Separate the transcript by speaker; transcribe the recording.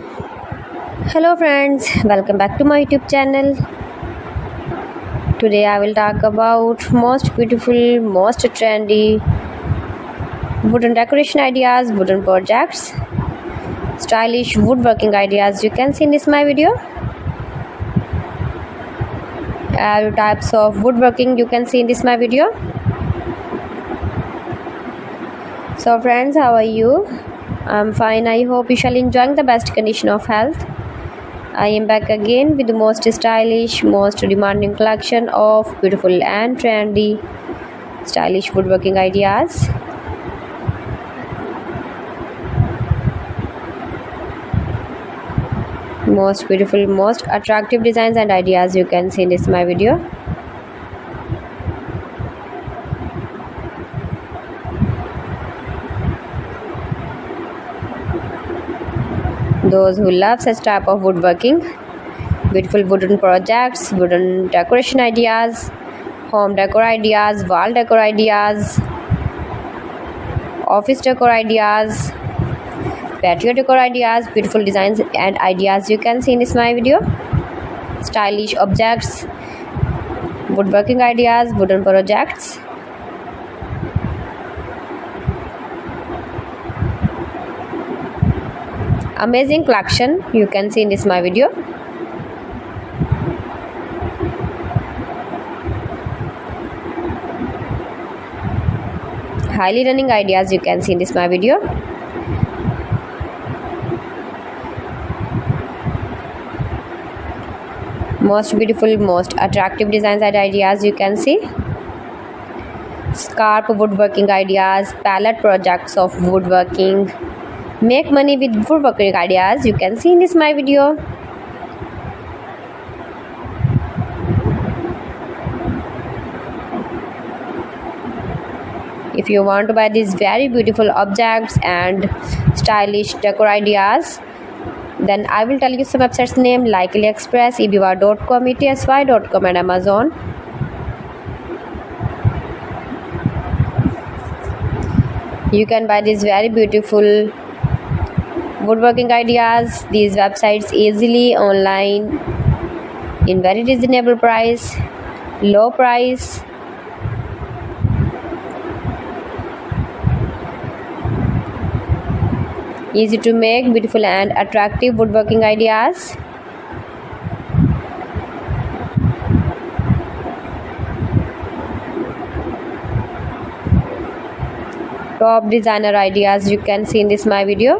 Speaker 1: Hello friends, welcome back to my YouTube channel. Today I will talk about most beautiful, most trendy wooden decoration ideas, wooden projects, stylish woodworking ideas you can see in this my video. All types of woodworking you can see in this my video. So friends, how are you? I'm fine. I hope you shall enjoying the best condition of health. I am back again with the most stylish, most demanding collection of beautiful and trendy stylish woodworking ideas. Most beautiful, most attractive designs and ideas you can see in this my video. Those who love such type of woodworking, beautiful wooden projects, wooden decoration ideas, home decor ideas, wall decor ideas, office decor ideas, patio decor ideas, beautiful designs and ideas you can see in this my video. Stylish objects, woodworking ideas, wooden projects. Amazing collection you can see in this my video. Highly running ideas you can see in this my video. Most beautiful, most attractive designs and ideas you can see. Scarp woodworking ideas, pallet projects of woodworking. Make money with woodworking ideas you can see in this my video. If you want to buy these very beautiful objects and stylish decor ideas, then I will tell you some websites name like AliExpress, eBay.com, ETSY.com and Amazon. You can buy these very beautiful woodworking ideas, these websites easily online in very reasonable price, low price. Easy to make, beautiful and attractive woodworking ideas. Top designer ideas you can see in this my video.